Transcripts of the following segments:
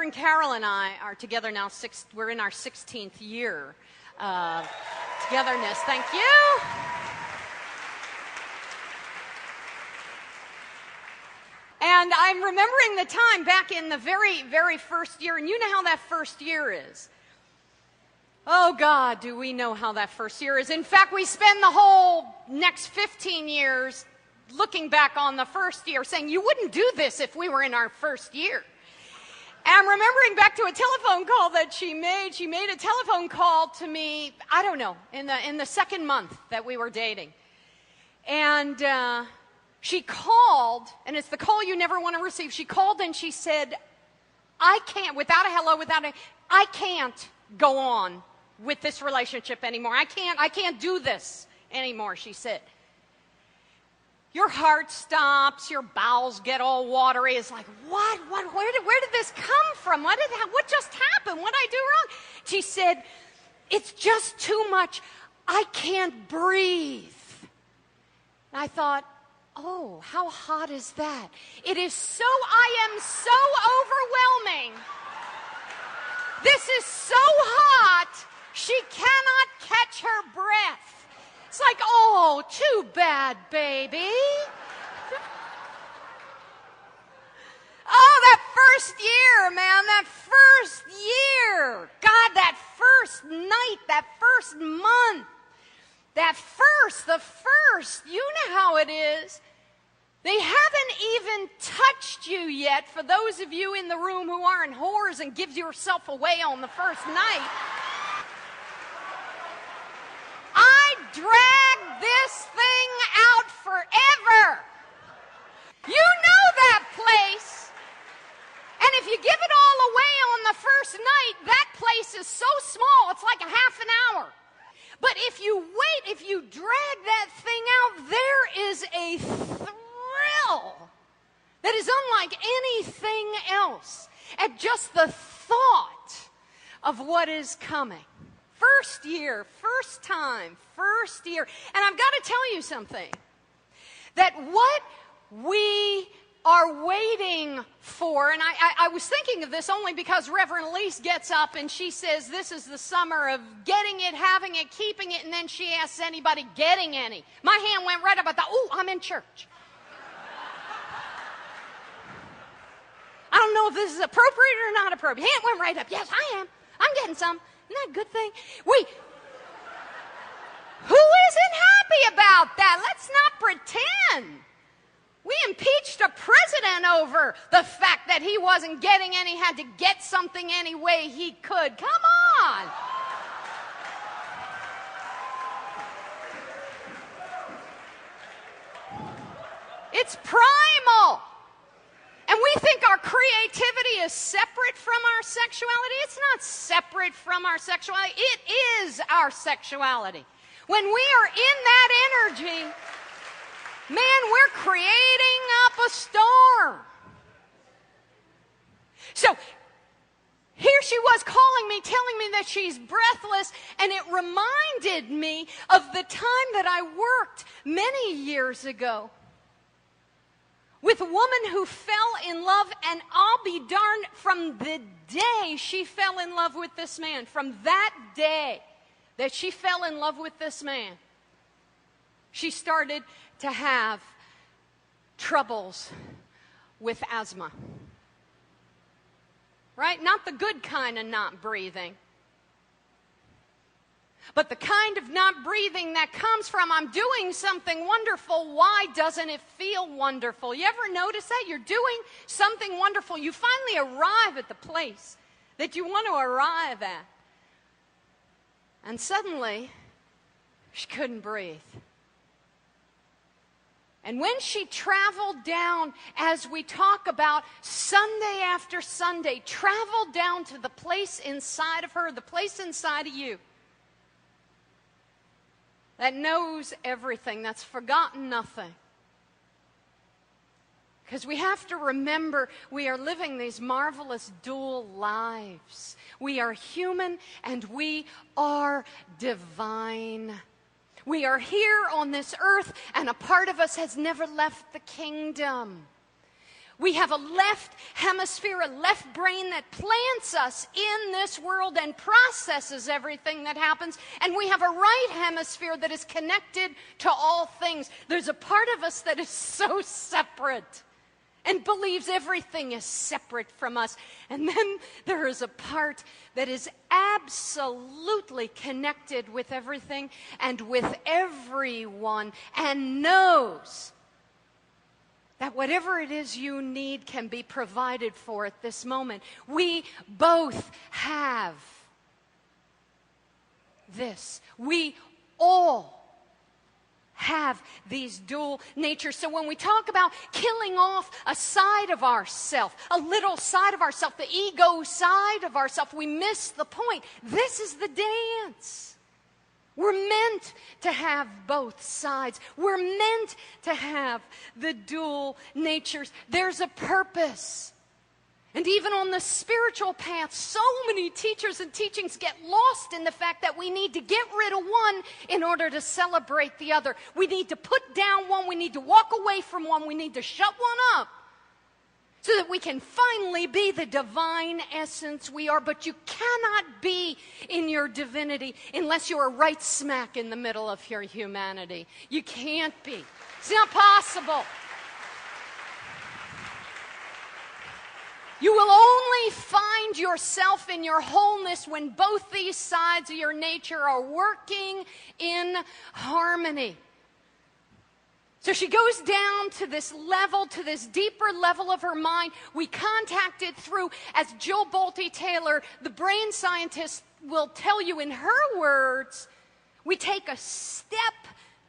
friend Carol and I are together now. We're in our 16th year of togetherness. Thank you. And I'm remembering the time back in the very, very first year, and you know how that first year is. Oh, God, do we know how that first year is. In fact, we spend the whole next 15 years looking back on the first year, saying, you wouldn't do this if we were in our first year. And I'm remembering back to a telephone call that she made. She made a telephone call to me, I don't know, in the second month that we were dating. And she called, and it's the call you never want to receive. She called and she said, I can't, without a hello, I can't go on with this relationship anymore. I can't do this anymore, she said. Your heart stops, your bowels get all watery. It's like, what? Where did this come from? What just happened? What did I do wrong? She said, it's just too much. I can't breathe. And I thought, oh, how hot is that? I am so overwhelming. This is so hot, she cannot catch her breath. It's like, oh, too bad, baby. Oh, that first year, man, that first year. God, that first night, that first month, the first, you know how it is. They haven't even touched you yet, for those of you in the room who aren't whores and give yourself away on the first night. I dragged this thing out forever. You know that place. And if you give it all away on the first night, that place is so small, it's like a half an hour. But if you wait, if you drag that thing out, there is a thrill that is unlike anything else at just the thought of what is coming. First year, first time, first year. And I've got to tell you something, that what we are waiting for, and I was thinking of this only because Reverend Elise gets up and she says this is the summer of getting it, having it, keeping it, and then she asks anybody getting any. My hand went right up. I thought, oh, I'm in church. I don't know if this is appropriate or not appropriate. Hand went right up. Yes, I am. I'm getting some. Isn't that a good thing? Who isn't happy about that? Let's not pretend. We impeached a president over the fact that he wasn't getting any, had to get something any way he could. Come on. It's primal. And we think our creativity is separate from our sexuality. It's not separate from our sexuality. It is our sexuality. When we are in that energy, man, we're creating up a storm. So here she was calling me, telling me that she's breathless, and it reminded me of the time that I worked many years ago with a woman who fell in love, and I'll be darned, from the day she fell in love with this man, from that day that she fell in love with this man, she started to have troubles with asthma. Right? Not the good kind of not breathing, but the kind of not breathing that comes from, I'm doing something wonderful, why doesn't it feel wonderful? You ever notice that? You're doing something wonderful. You finally arrive at the place that you want to arrive at. And suddenly, she couldn't breathe. And when she traveled down, as we talk about Sunday after Sunday, traveled down to the place inside of her, the place inside of you, that knows everything, that's forgotten nothing. Because we have to remember we are living these marvelous dual lives. We are human and we are divine. We are here on this earth, and a part of us has never left the kingdom. We have a left hemisphere, a left brain that plants us in this world and processes everything that happens. And we have a right hemisphere that is connected to all things. There's a part of us that is so separate and believes everything is separate from us. And then there is a part that is absolutely connected with everything and with everyone and knows that whatever it is you need can be provided for at this moment. We both have this. We all have these dual natures. So when we talk about killing off a side of ourself, a little side of ourself, the ego side of ourself, we miss the point. This is the dance. We're meant to have both sides. We're meant to have the dual natures. There's a purpose. And even on the spiritual path, so many teachers and teachings get lost in the fact that we need to get rid of one in order to celebrate the other. We need to put down one. We need to walk away from one. We need to shut one up so that we can finally be the divine essence we are. But you cannot be in your divinity unless you are right smack in the middle of your humanity. You can't be. It's not possible. You will only find yourself in your wholeness when both these sides of your nature are working in harmony. So she goes down to this level, to this deeper level of her mind. We contact it through, as Jill Bolte Taylor, the brain scientist, will tell you in her words, we take a step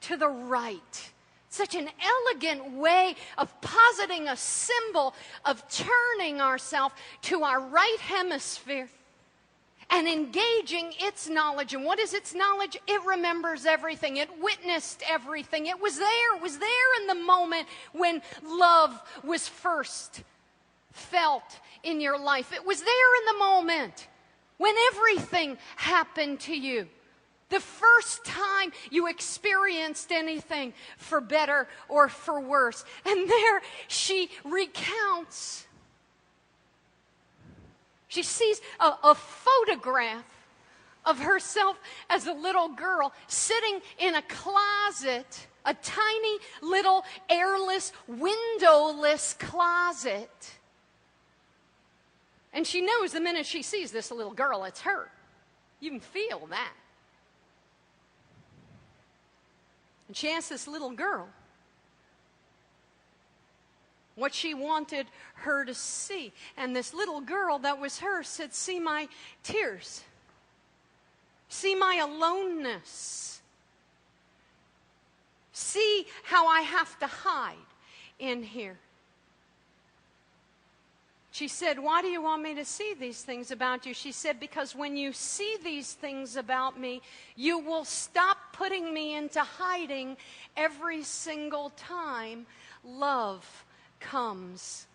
to the right. Such an elegant way of positing a symbol of turning ourselves to our right hemisphere and engaging its knowledge. And what is its knowledge? It remembers everything. It witnessed everything. It was there. It was there in the moment when love was first felt in your life. It was there in the moment when everything happened to you. The first time you experienced anything, for better or for worse. And there she recounts. She sees a photograph of herself as a little girl sitting in a closet, a tiny little airless, windowless closet. And she knows the minute she sees this little girl, it's her. You can feel that. And she asked this little girl what she wanted her to see. And this little girl that was her said, see my tears. See my aloneness. See how I have to hide in here. She said, why do you want me to see these things about you? She said, because when you see these things about me, you will stop putting me into hiding every single time love comes.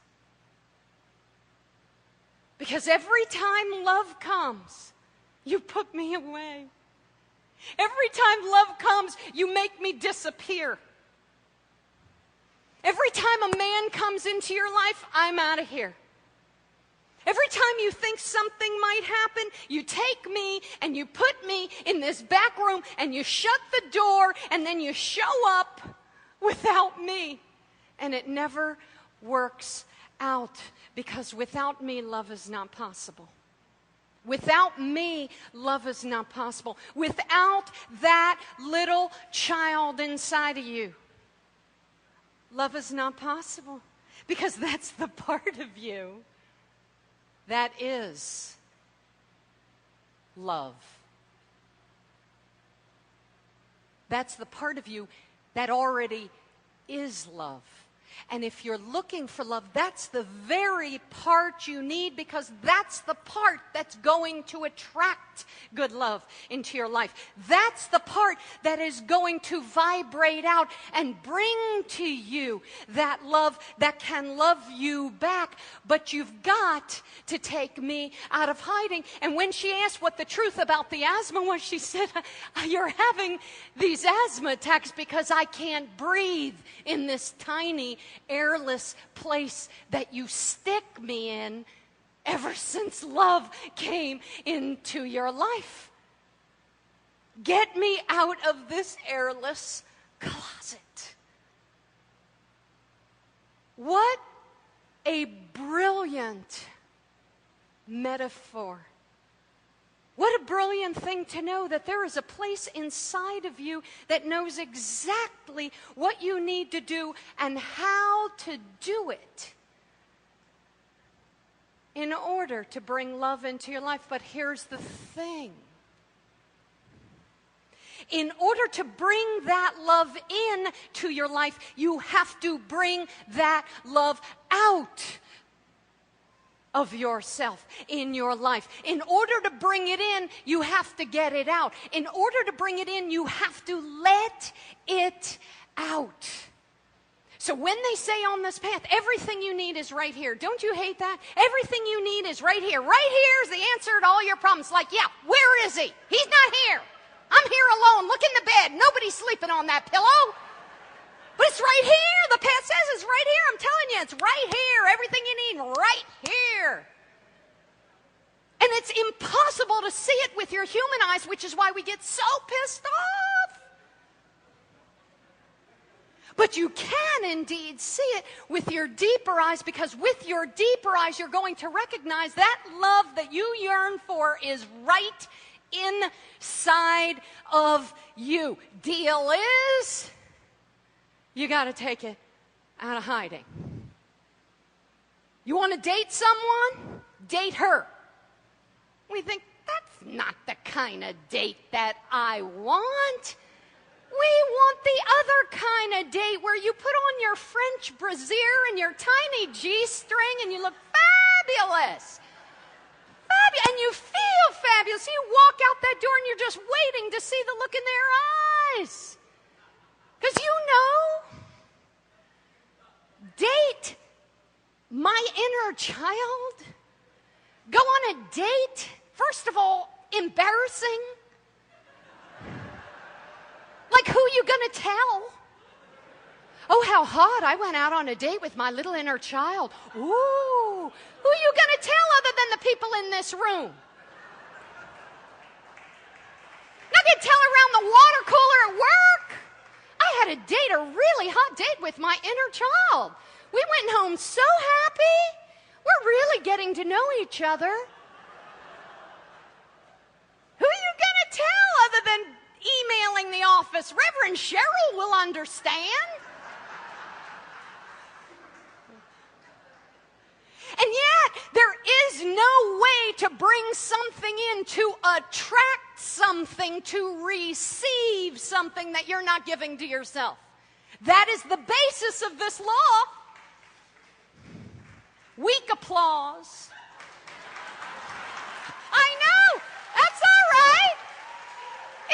Because every time love comes, you put me away. Every time love comes, you make me disappear. Every time a man comes into your life, I'm out of here. Every time you think something might happen, you take me and you put me in this back room and you shut the door and then you show up without me. And it never works out because without me, love is not possible. Without me, love is not possible. Without that little child inside of you, love is not possible because that's the part of you that is love. That's the part of you that already is love. And if you're looking for love, that's the very part you need because that's the part that's going to attract good love into your life. That's the part that is going to vibrate out and bring to you that love that can love you back. But you've got to take me out of hiding. And when she asked what the truth about the asthma was, she said, you're having these asthma attacks because I can't breathe in this tiny tiny, airless place that you stick me in ever since love came into your life. Get me out of this airless closet. What a brilliant metaphor. What a brilliant thing to know that there is a place inside of you that knows exactly what you need to do and how to do it in order to bring love into your life. But here's the thing. In order to bring that love in to your life, you have to bring that love out of yourself in your life. In order to bring it in, you have to get it out. In order to bring it in, you have to let it out. So when they say on this path, everything you need is right here. Don't you hate that? Everything you need is right here. Right here is the answer to all your problems. Like, yeah, where is he? He's not here. I'm here alone. Look in the bed. Nobody's sleeping on that pillow. But it's right here. The path says it's right here. I'm telling you, it's right here. Everything you need right here. And it's impossible to see it with your human eyes, which is why we get so pissed off. But you can indeed see it with your deeper eyes, because with your deeper eyes, you're going to recognize that love that you yearn for is right inside of you. Deal is, you got to take it out of hiding. You want to date someone? Date her. We think, that's not the kind of date that I want. We want the other kind of date where you put on your French brassiere and your tiny G-string and you look fabulous. And you feel fabulous. You walk out that door and you're just waiting to see the look in their eyes. Because you know, date my inner child. Go on a date. First of all, embarrassing. Like, who you gonna tell? Oh, how hot. I went out on a date with my little inner child. Ooh. Who are you going to tell other than the people in this room? Not going to tell around the water cooler at work. I had a really hot date with my inner child. We went home so happy. We're really getting to know each other. Who are you going to tell other than emailing the office? Reverend Cheryl will understand. And yet, there is no way to bring something in, to attract something, to receive something that you're not giving to yourself. That is the basis of this law. Weak applause. I know, that's all right.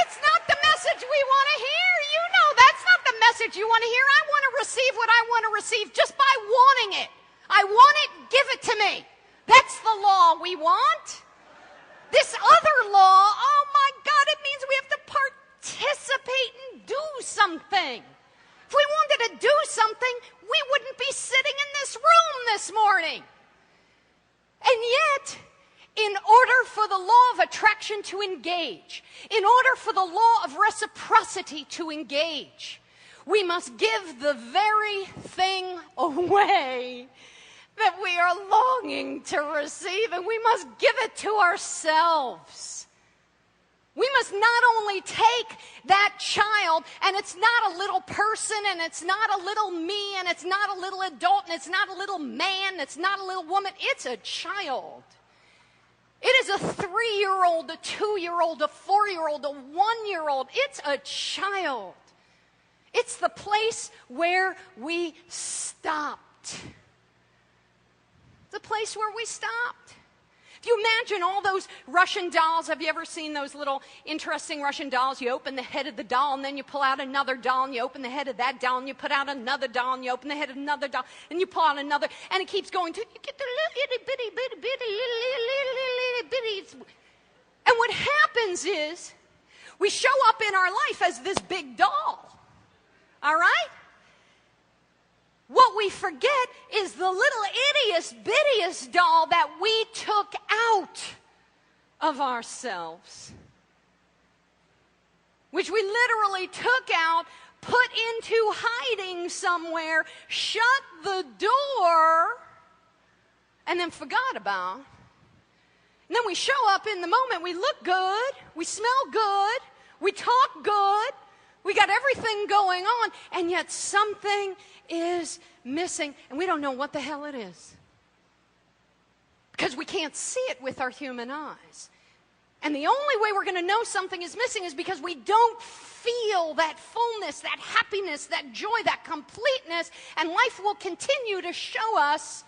It's not the message we want to hear. You know that's not the message you want to hear. I want to receive what I want to receive just by wanting it. I want it, give it to me. That's the law we want. This other law, oh my God, it means we have to participate and do something. If we wanted to do something, we wouldn't be sitting in this room this morning. And yet, in order for the law of attraction to engage, in order for the law of reciprocity to engage, we must give the very thing away that we are longing to receive, and we must give it to ourselves. We must not only take that child, and it's not a little person, and it's not a little me, and it's not a little adult, and it's not a little man, it's not a little woman, it's a child. It is a 3-year-old, a 2-year-old, a 4-year-old, a 1-year-old. It's a child. It's the place where we stopped. The place where we stopped. If you imagine all those Russian dolls, have you ever seen those little interesting Russian dolls? You open the head of the doll, and then you pull out another doll, and you open the head of that doll, and you put out another doll, and you open the head of another doll, and you pull out another, and it keeps going till you get the little bitty. And what happens is, we show up in our life as this big doll. All right? What forget is the little ittiest bittiest doll that we took out of ourselves, which we literally took out, put into hiding somewhere, shut the door, and then forgot about. And then we show up in the moment. We look good. We smell good. We talk good. We got everything going on. And yet something is missing. And we don't know what the hell it is. Because we can't see it with our human eyes. And the only way we're going to know something is missing is because we don't feel that fullness, that happiness, that joy, that completeness. And life will continue to show us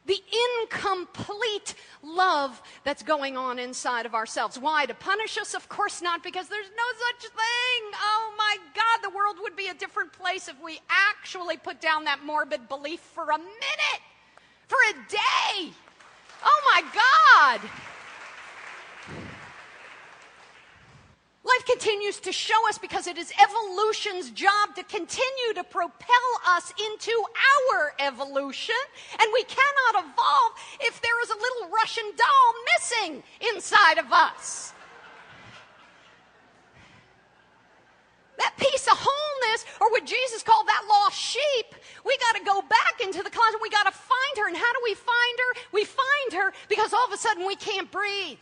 the incomplete love that's going on inside of ourselves. Why? To punish us? Of course not, because there's no such thing. Oh my God, the world would be a different place if we actually put down that morbid belief for a minute, for a day. Oh my God. Life continues to show us because it is evolution's job to continue to propel us into our evolution. And we cannot evolve if there is a little Russian doll missing inside of us. That piece of wholeness, or what Jesus called that lost sheep, we got to go back into the closet. We got to find her. And how do we find her? We find her because all of a sudden we can't breathe.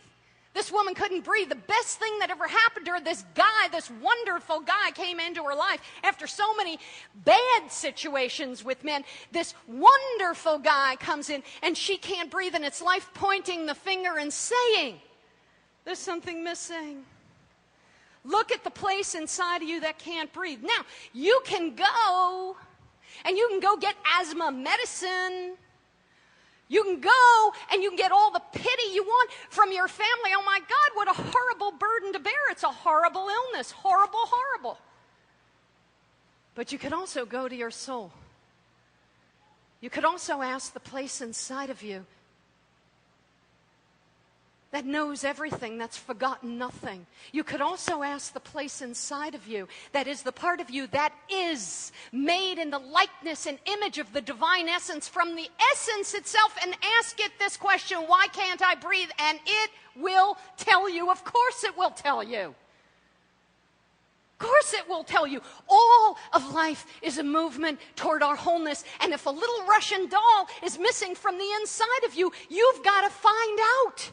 This woman couldn't breathe. The best thing that ever happened to her, this guy, this wonderful guy came into her life after so many bad situations with men. This wonderful guy comes in and she can't breathe, and it's life pointing the finger and saying, there's something missing. Look at the place inside of you that can't breathe. Now, you can go and you can go get asthma medicine. You can go and you can get all the pity you want from your family. Oh my God, what a horrible burden to bear. It's a horrible illness. Horrible, horrible. But you could also go to your soul. You could also ask the place inside of you that knows everything, that's forgotten nothing. You could also ask the place inside of you that is the part of you that is made in the likeness and image of the divine essence from the essence itself, and ask it this question, why can't I breathe? And it will tell you. Of course it will tell you. Of course it will tell you. All of life is a movement toward our wholeness. And if a little Russian doll is missing from the inside of you, you've got to find out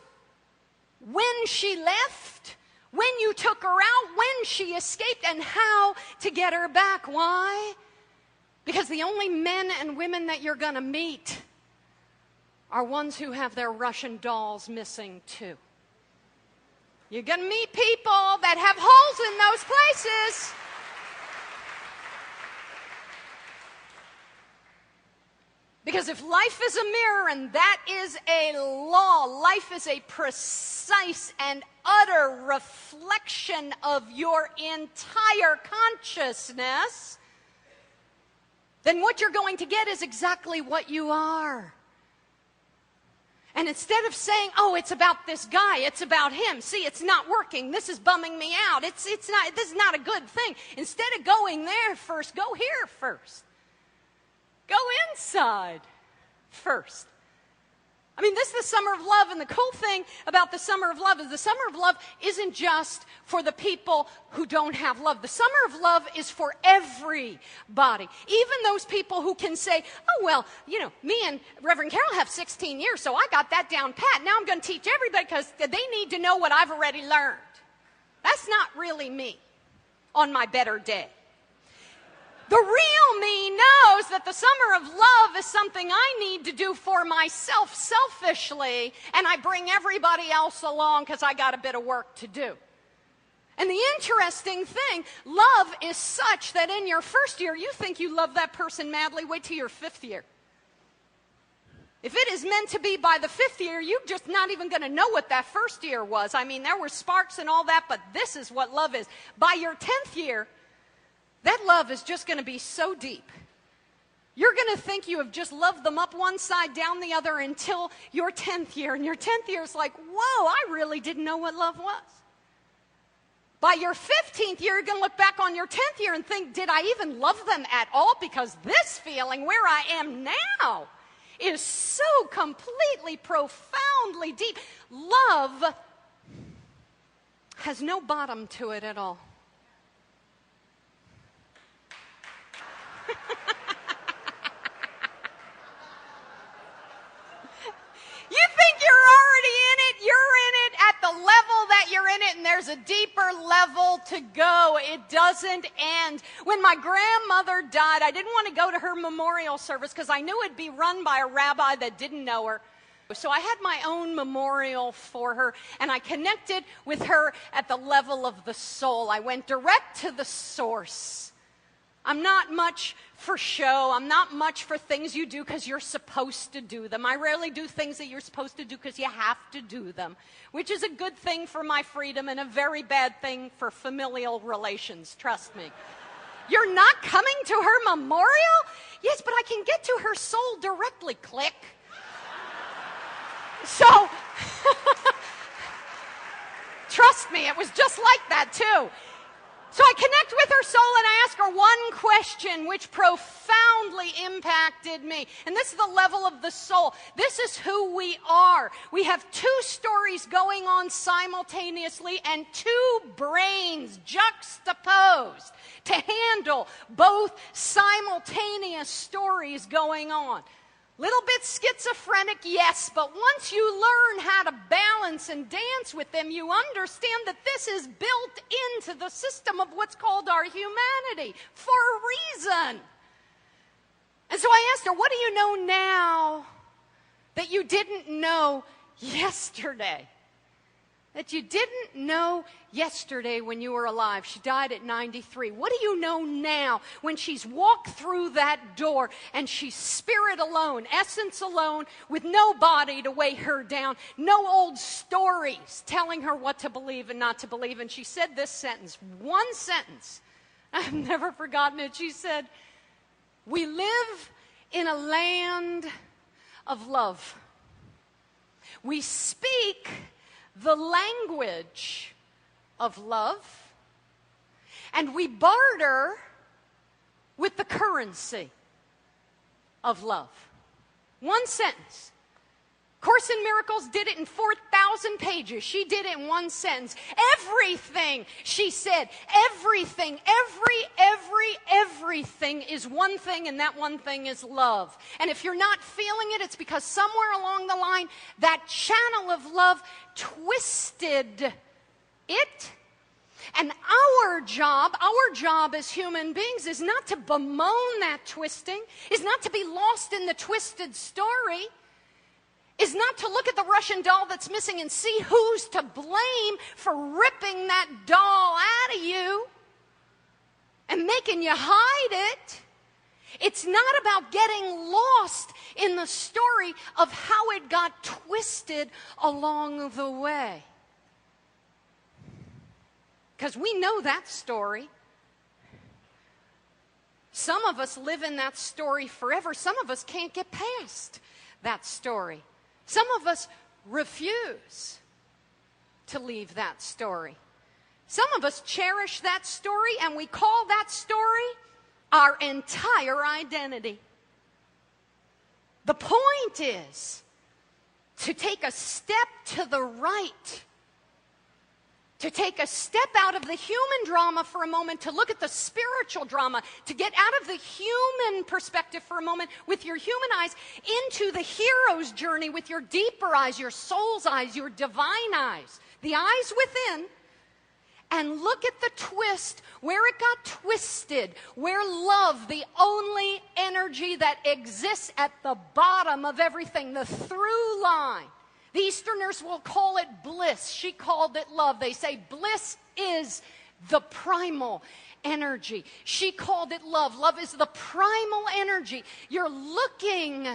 when she left, when you took her out, when she escaped, and how to get her back. Why? Because the only men and women that you're going to meet are ones who have their Russian dolls missing too. You're going to meet people that have holes in those places. Because if life is a mirror, and that is a law, life is a precise and utter reflection of your entire consciousness, then what you're going to get is exactly what you are. And instead of saying, oh, it's about this guy, it's about him. See, it's not working. This is bumming me out. This is not a good thing. Instead of going there first, go here first. Go inside first. I mean, this is the summer of love, and the cool thing about the summer of love is the summer of love isn't just for the people who don't have love. The summer of love is for everybody. Even those people who can say, oh, well, you know, me and Reverend Carol have 16 years, so I got that down pat. Now I'm going to teach everybody because they need to know what I've already learned. That's not really me on my better day. The real me knows that the summer of love is something I need to do for myself selfishly, and I bring everybody else along because I got a bit of work to do. And the interesting thing, love is such that in your first year, you think you love that person madly. Wait till your fifth year. If it is meant to be by the fifth year, you're just not even going to know what that first year was. I mean, there were sparks and all that, but this is what love is. By your 10th year, that love is just going to be so deep. You're going to think you have just loved them up one side, down the other until your 10th year. And your 10th year is like, whoa, I really didn't know what love was. By your 15th year, you're going to look back on your 10th year and think, did I even love them at all? Because this feeling where I am now is so completely, profoundly deep. Love has no bottom to it at all. You think you're already in it, you're in it at the level that you're in it, and there's a deeper level to go. It doesn't end. When my grandmother died, I didn't want to go to her memorial service because I knew it'd be run by a rabbi that didn't know her. So I had my own memorial for her, and I connected with her at the level of the soul. I went direct to the source. I'm not much for show. I'm not much for things you do because you're supposed to do them. I rarely do things that you're supposed to do because you have to do them, which is a good thing for my freedom and a very bad thing for familial relations, trust me. You're not coming to her memorial? Yes, but I can get to her soul directly. Click. So, trust me, it was just like that too. So I connect with her soul and I ask her one question which profoundly impacted me. And this is the level of the soul. This is who we are. We have two stories going on simultaneously and two brains juxtaposed to handle both simultaneous stories going on. Little bit schizophrenic, yes, but once you learn how to balance and dance with them, you understand that this is built into the system of what's called our humanity for a reason. And so I asked her, what do you know now that you didn't know yesterday? That you didn't know yesterday when you were alive. She died at 93. What do you know now when she's walked through that door and she's spirit alone, essence alone, with no body to weigh her down, no old stories telling her what to believe and not to believe? And she said this sentence, one sentence. I've never forgotten it. She said, we live in a land of love. We speak the language of love, and we barter with the currency of love. One sentence. Course in Miracles did it in 4,000 pages. She did it in one sentence. Everything, she said, everything is one thing, and that one thing is love. And if you're not feeling it, it's because somewhere along the line, that channel of love twisted it. And our job as human beings is not to bemoan that twisting, is not to be lost in the twisted story, is not to look at the Russian doll that's missing and see who's to blame for ripping that doll out of you and making you hide it. It's not about getting lost in the story of how it got twisted along the way. Because we know that story. Some of us live in that story forever. Some of us can't get past that story. Some of us refuse to leave that story. Some of us cherish that story, and we call that story our entire identity. The point is to take a step to the right, to take a step out of the human drama for a moment, to look at the spiritual drama, to get out of the human perspective for a moment with your human eyes into the hero's journey with your deeper eyes, your soul's eyes, your divine eyes, the eyes within, and look at the twist, where it got twisted, where love, the only energy that exists at the bottom of everything, the through line. The Easterners will call it bliss. She called it love. They say bliss is the primal energy. She called it love. Love is the primal energy. You're looking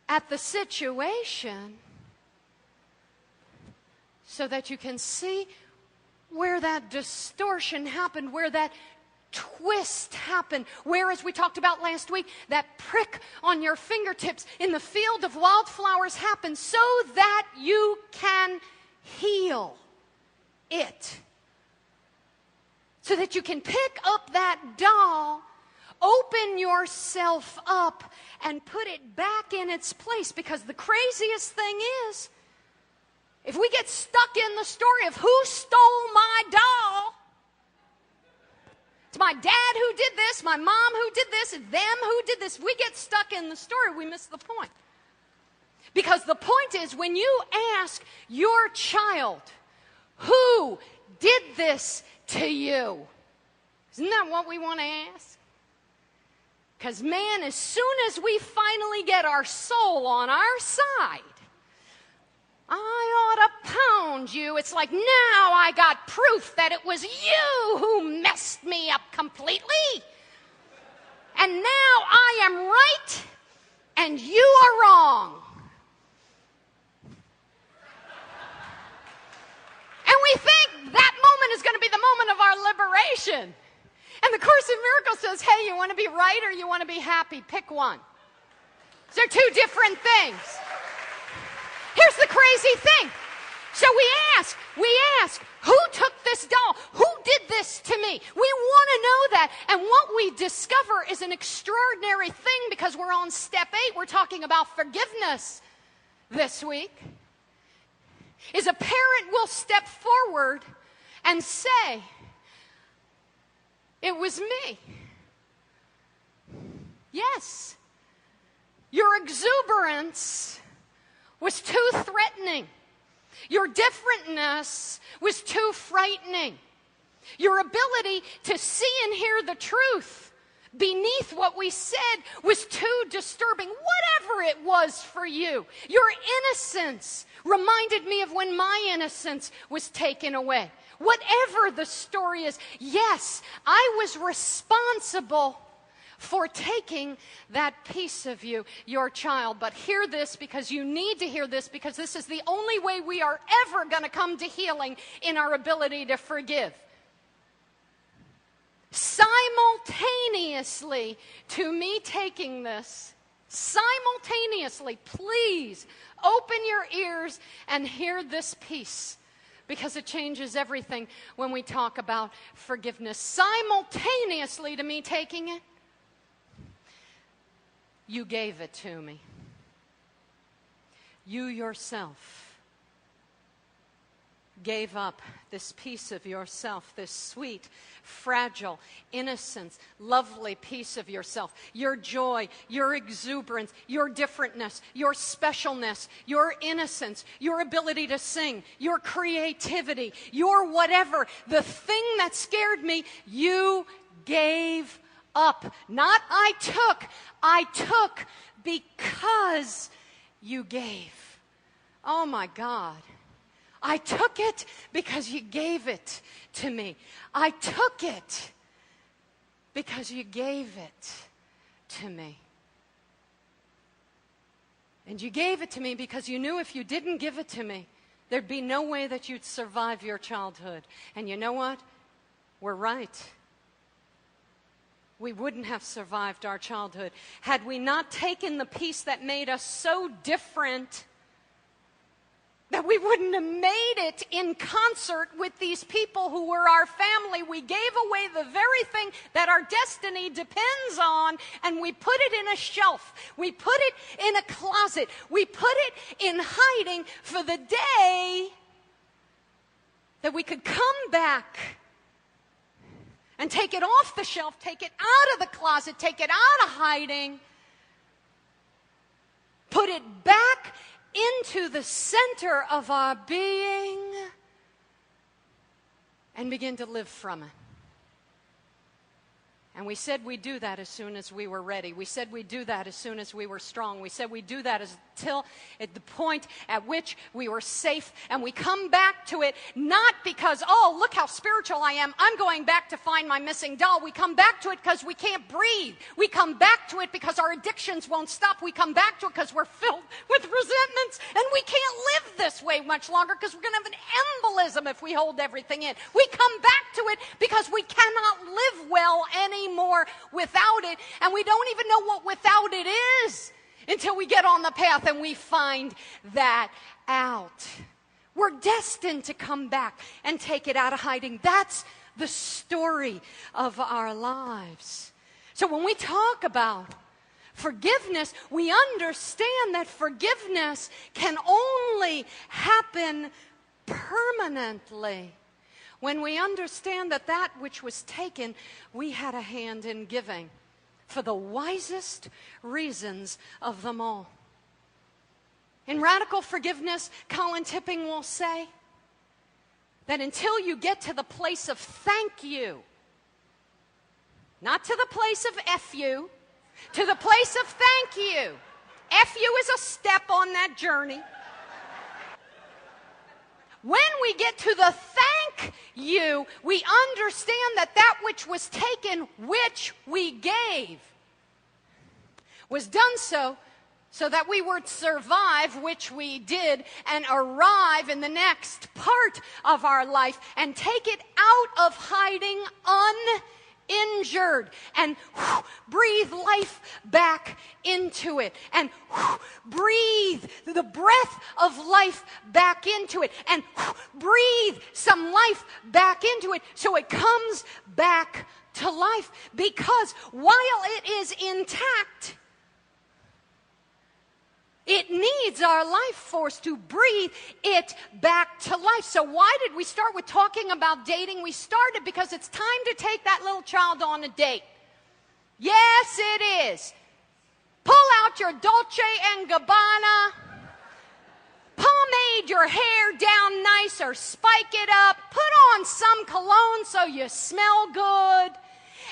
at the situation so that you can see where that distortion happened, where that twist happened, where, as we talked about last week, that prick on your fingertips in the field of wildflowers happened so that you can heal it so that you can pick up that doll, open yourself up, and put it back in its place. Because the craziest thing is, if we get stuck in the story of who stole my doll, it's my dad who did this, my mom who did this, it's them who did this. If we get stuck in the story, we miss the point. Because the point is, when you ask your child, who did this to you? Isn't that what we want to ask? Because man, as soon as we finally get our soul on our side, I ought to pound you. It's like, now I got proof that it was you who messed me up completely. And now I am right and you are wrong. And we think that moment is going to be the moment of our liberation. And the Course in Miracles says, hey, you want to be right or you want to be happy? Pick one. They're two different things. Here's the crazy thing. So we ask, who took this doll? Who did this to me? We want to know that. And what we discover is an extraordinary thing, because we're on step 8. We're talking about forgiveness this week. Is a parent will step forward and say, it was me. Yes. Your exuberance was too threatening. Your differentness was too frightening. Your ability to see and hear the truth beneath what we said was too disturbing. Whatever it was for you, your innocence reminded me of when my innocence was taken away. Whatever the story is, yes, I was responsible for taking that piece of you, your child. But hear this, because you need to hear this, because this is the only way we are ever going to come to healing in our ability to forgive. Simultaneously to me taking this, simultaneously, please open your ears and hear this piece, because it changes everything when we talk about forgiveness. Simultaneously to me taking it, you gave it to me. You yourself gave up this piece of yourself, this sweet, fragile, innocent, lovely piece of yourself. Your joy, your exuberance, your differentness, your specialness, your innocence, your ability to sing, your creativity, your whatever. The thing that scared me, you gave up. Not I took because you gave. Oh my God. I took it because you gave it to me. I took it because you gave it to me. And you gave it to me because you knew if you didn't give it to me, there'd be no way that you'd survive your childhood. And you know what? We're right. We wouldn't have survived our childhood had we not taken the piece that made us so different that we wouldn't have made it in concert with these people who were our family. We gave away the very thing that our destiny depends on, and we put it in a shelf. We put it in a closet. We put it in hiding for the day that we could come back and take it off the shelf, take it out of the closet, take it out of hiding, put it back into the center of our being, and begin to live from it. And we said we'd do that as soon as we were ready. We said we'd do that as soon as we were strong. We said we'd do that until at the point at which we were safe. And we come back to it not because, oh, look how spiritual I am, I'm going back to find my missing doll. We come back to it because we can't breathe. We come back to it because our addictions won't stop. We come back to it because we're filled with resentments, and we can't live this way much longer because we're going to have an embolism if we hold everything in. We come back to it because we cannot live well anymore without it, and we don't even know what without it is until we get on the path and we find that out. We're destined to come back and take it out of hiding. That's the story of our lives. So when we talk about forgiveness, we understand that forgiveness can only happen permanently when we understand that that which was taken, we had a hand in giving for the wisest reasons of them all. In radical forgiveness, Colin Tipping will say that until you get to the place of thank you, not to the place of F you, to the place of thank you. F you is a step on that journey. When we get to the thank you, we understand that that which was taken, which we gave, was done so that we would survive, which we did, and arrive in the next part of our life and take it out of hiding uninjured and breathe life back into it and breathe the breath of life back into it and breathe some life back into it so it comes back to life, because while it is intact, it needs our life force to breathe it back to life. So why did we start with talking about dating? We started because it's time to take that little child on a date. Yes, it is. Pull out your Dolce & Gabbana, pomade your hair down nice or spike it up, put on some cologne so you smell good,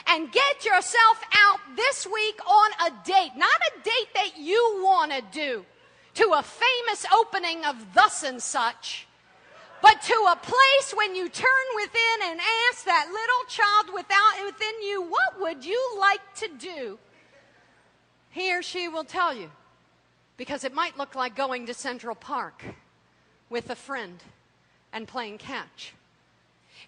and get yourself out this week on a date. Not a date that you want to do to a famous opening of thus and such, but to a place when you turn within and ask that little child within you, what would you like to do? He or she will tell you, because it might look like going to Central Park with a friend and playing catch.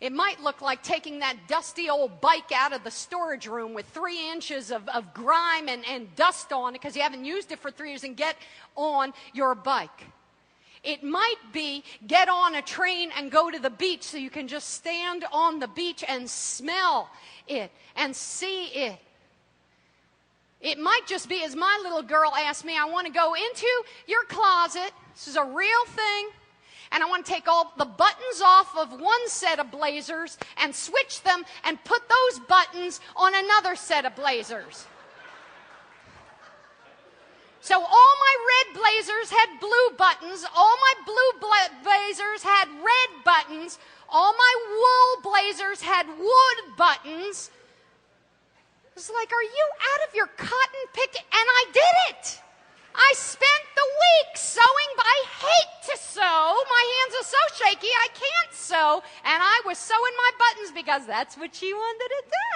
It might look like taking that dusty old bike out of the storage room with 3 inches of grime and dust on it because you haven't used it for 3 years, and get on your bike. It might be get on a train and go to the beach so you can just stand on the beach and smell it and see it. It might just be, as my little girl asked me, I want to go into your closet. This is a real thing. And I want to take all the buttons off of one set of blazers and switch them and put those buttons on another set of blazers. So all my red blazers had blue buttons. All my blue blazers had red buttons. All my wool blazers had wood buttons. It's like, are you out of your cotton picking? And I did it. I spent the week sewing, but I hate to sew. My hands are so shaky, I can't sew. And I was sewing my buttons because that's what she wanted to do.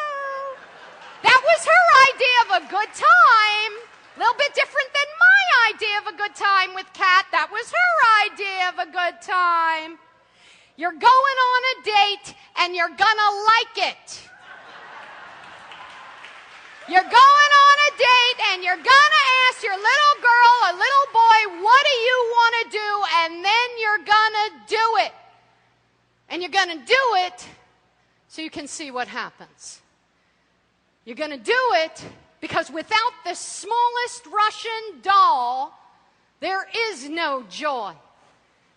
That was her idea of a good time. A little bit different than my idea of a good time with Kat. That was her idea of a good time. You're going on a date and you're gonna like it. You're going on a date and you're gonna ask your little girl or little boy, what do you want to do? And then you're gonna do it. And you're gonna do it so you can see what happens. You're gonna do it because without the smallest Russian doll, there is no joy.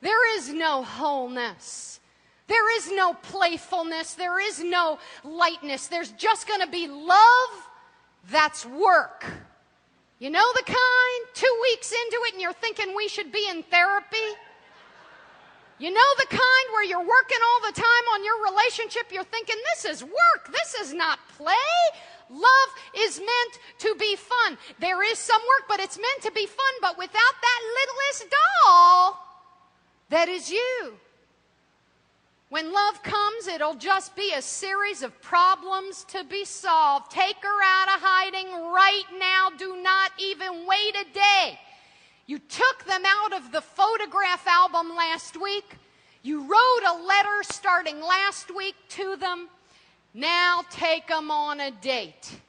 There is no wholeness. There is no playfulness. There is no lightness. There's just gonna be love. That's work. You know the kind? 2 weeks into it and you're thinking we should be in therapy? You know the kind where you're working all the time on your relationship, you're thinking this is work, this is not play. Love is meant to be fun. There is some work, but it's meant to be fun, but without that littlest doll, that is you. When love comes, it'll just be a series of problems to be solved. Take her out of hiding right now. Do not even wait a day. You took them out of the photograph album last week. You wrote a letter starting last week to them. Now take them on a date.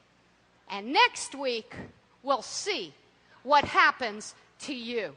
And next week, we'll see what happens to you.